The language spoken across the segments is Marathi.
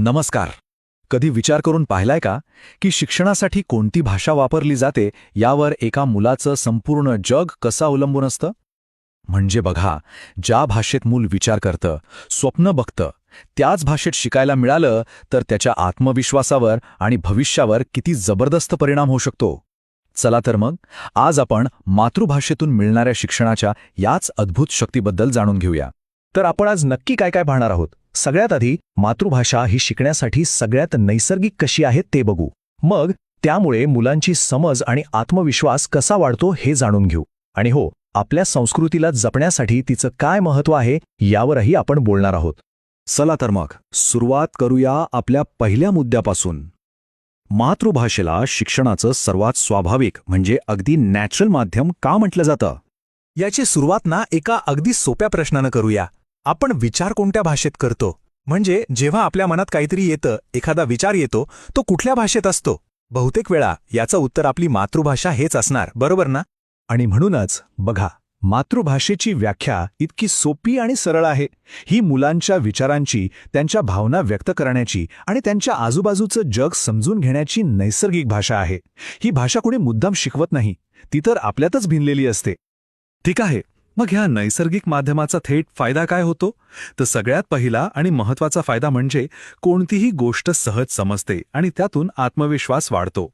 नमस्कार. कधी विचार करून पाहिलाय का की शिक्षणासाठी कोणती भाषा वापरली जाते यावर एका मुलाचं संपूर्ण जग कसं अवलंबून असतं? म्हणजे बघा, ज्या भाषेत मूल विचार करतं, स्वप्न बघतं, त्याच भाषेत शिकायला मिळालं तर त्याच्या आत्मविश्वासावर आणि भविष्यावर किती जबरदस्त परिणाम होऊ शकतो. चला तर मग आज आपण मातृभाषेतून मिळणाऱ्या शिक्षणाच्या याच अद्भुत शक्तीबद्दल जाणून घेऊया. तर आपण आज नक्की काय काय पाहणार आहोत. सगळ्यात आधी मातृभाषा ही शिकण्यासाठी सगळ्यात नैसर्गिक कशी आहे ते बघू. मग त्यामुळे मुलांची समज आणि आत्मविश्वास कसा वाढतो हे जाणून घेऊ. आणि हो, आपल्या संस्कृतीला जपण्यासाठी तिचं काय महत्त्व आहे यावरही आपण बोलणार आहोत. चला तर मग सुरुवात करूया आपल्या पहिल्या मुद्द्यापासून. मातृभाषेला शिक्षणाचं सर्वात स्वाभाविक म्हणजे अगदी नॅचरल माध्यम का म्हटलं जातं? याची सुरुवात एका अगदी सोप्या प्रश्नानं करूया. आपण विचार कोणत्या भाषेत करतो? म्हणजे जेव्हा आपल्या मनात काहीतरी येतं, एखादा विचार येतो, तो कुठल्या भाषेत असतो? बहुतेक वेळा याचं उत्तर आपली मातृभाषा हेच असणार, बरोबर ना? आणि म्हणूनच बघा, मातृभाषेची व्याख्या इतकी सोपी आणि सरळ आहे. ही मुलांच्या विचारांची, त्यांच्या भावना व्यक्त करण्याची आणि त्यांच्या आजूबाजूचं जग समजून घेण्याची नैसर्गिक भाषा आहे. ही भाषा कोणी मुद्दाम शिकवत नाही, ती तर आपल्यातच भिनलेली असते. ठीक आहे, मग ह्या नैसर्गिक माध्यमाचा थेट फायदा काय होतो? तर सगळ्यात पहिला आणि महत्त्वाचा फायदा म्हणजे कोणतीही गोष्ट सहज समजते आणि त्यातून आत्मविश्वास वाढतो.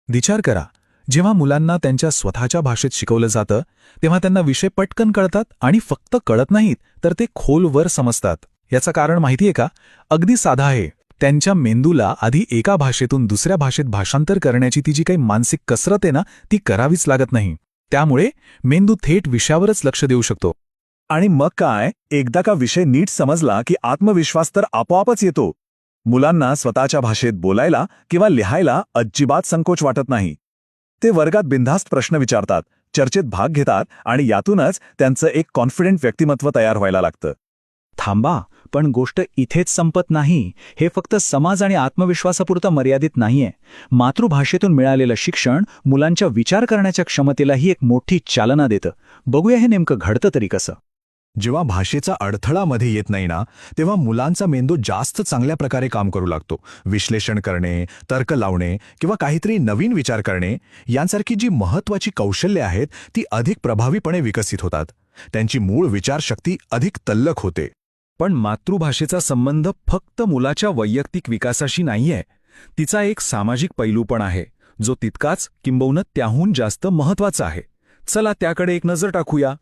विचार करा, जेव्हा मुलांना त्यांच्या स्वतःच्या भाषेत शिकवलं जातं तेव्हा त्यांना विषय पटकन कळतात आणि फक्त कळत नाहीत तर ते खोलवर समजतात. याचं कारण माहितीये का? अगदी साधं आहे. त्यांच्या मेंदूला आधी एका भाषेतून दुसऱ्या भाषेत भाषांतर करण्याची ती जी काही मानसिक कसरत आहे ती करावीच लागत नाही. त्यामुळे मेंदू थेट विषयावरच लक्ष देऊ शकतो. आणि मग काय, एकदा का विषय नीट समजला की आत्मविश्वास तर आपोआपच येतो. मुलांना स्वतःच्या भाषेत बोलायला किंवा लिहायला अजिबात संकोच वाटत नाही. ते वर्गात बिनधास्त प्रश्न विचारतात, चर्चेत भाग घेतात आणि यातूनच त्यांचं एक कॉन्फिडंट व्यक्तिमत्व तयार व्हायला लागतं. थांबा, पण गोष्ट इथेच संपत नाही. हे फक्त समाज आणि आत्मविश्वासापुरतं मर्यादित नाहीये. मातृभाषेतून मिळालेलं शिक्षण मुलांच्या विचार करण्याच्या क्षमतेलाही एक मोठी चालना देतं. बघूया हे नेमकं घडतं तरी कसं. जेव्हा भाषेचा अडथळा मध्ये येत नाही तेव्हा मुलांचा मेंदू जास्त चांगल्या प्रकारे काम करू लागतो. विश्लेषण करणे, तर्क लावणे किंवा काहीतरी नवीन विचार करणे यांसारखी जी महत्त्वाची कौशल्ये आहेत ती अधिक प्रभावीपणे विकसित होतात. त्यांची मूळ विचारशक्ती अधिक तल्लख होते. पण मातृभाषेचा संबंध फक्त मुलाच्या वैयक्तिक विकासाशी नाहीये. तिचा एक सामाजिक पैलू पण आहे, जो तितकाच किंबहुना त्याहून जास्त महत्त्वाचा आहे. चला त्याकडे एक नजर टाकूया.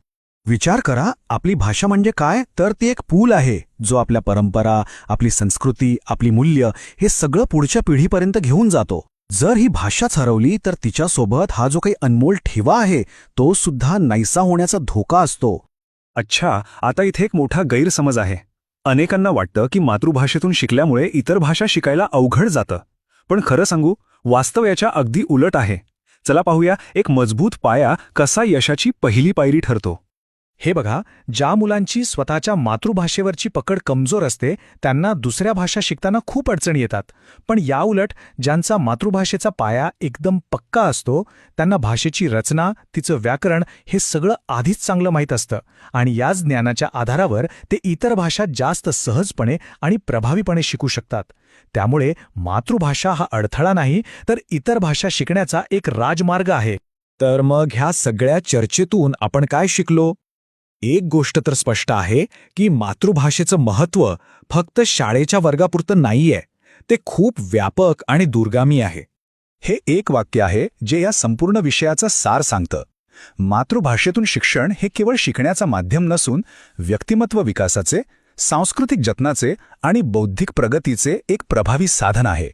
विचार करा, आपली भाषा म्हणजे काय? तर ती एक पूल आहे, जो आपल्या परंपरा, आपली संस्कृती, आपली मूल्य हे सगळं पुढच्या पिढीपर्यंत घेऊन जातो. जर ही भाषाच हरवली तर तिच्यासोबत हा जो काही अनमोल ठेवा आहे तो सुद्धा नाहीसा होण्याचा धोका असतो. अच्छा, आता इथे एक मोठा गैरसमज आहे. अनेकांना वाटतं की मातृभाषेतून शिकल्यामुळे इतर भाषा शिकायला अवघड जातं. पण खरं सांगू, वास्तव याच्या अगदी उलट आहे. चला पाहूया एक मजबूत पाया कसा यशाची पहिली पायरी ठरतो. हे बघा, ज्या मुलांची स्वतःच्या मातृभाषेवरची पकड कमजोर असते त्यांना दुसऱ्या भाषा शिकताना खूप अडचणी येतात. पण याउलट ज्यांचा मातृभाषेचा पाया एकदम पक्का असतो त्यांना भाषेची रचना, तिचं व्याकरण हे सगळं आधीच चांगलं माहीत असतं आणि याच ज्ञानाच्या आधारावर ते इतर भाषा जास्त सहजपणे आणि प्रभावीपणे शिकू शकतात. त्यामुळे मातृभाषा हा अडथळा नाही तर इतर भाषा शिकण्याचा एक राजमार्ग आहे. तर मग ह्या सगळ्या चर्चेतून आपण काय शिकलो? एक गोष्ट तर स्पष्ट आहे की मातृभाषेचं महत्त्व फक्त शाळेच्या वर्गापुरतं नाहीये. ते खूप व्यापक आणि दूरगामी आहे. हे एक वाक्य आहे जे या संपूर्ण विषयाचा सार सांगतं. मातृभाषेतून शिक्षण हे केवळ शिकण्याचा माध्यम नसून व्यक्तिमत्व विकासाचे, सांस्कृतिक जतनाचे आणि बौद्धिक प्रगतीचे एक प्रभावी साधन आहे.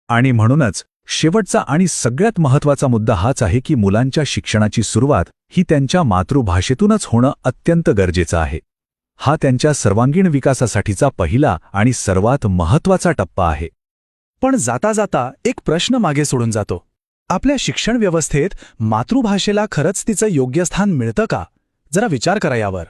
आणि म्हणूनच शेवटचा आणि सगळ्यात महत्त्वाचा मुद्दा हाच आहे की मुलांच्या शिक्षणाची सुरुवात ही त्यांच्या मातृभाषेतूनच होणं अत्यंत गरजेचं आहे. हा त्यांच्या सर्वांगीण विकासासाठीचा पहिला आणि सर्वात महत्त्वाचा टप्पा आहे. पण जाता जाता एक प्रश्न मागे सोडून जातो. आपल्या शिक्षण व्यवस्थेत मातृभाषेला खरंच तिचं योग्य स्थान मिळतं का? जरा विचार करा यावर.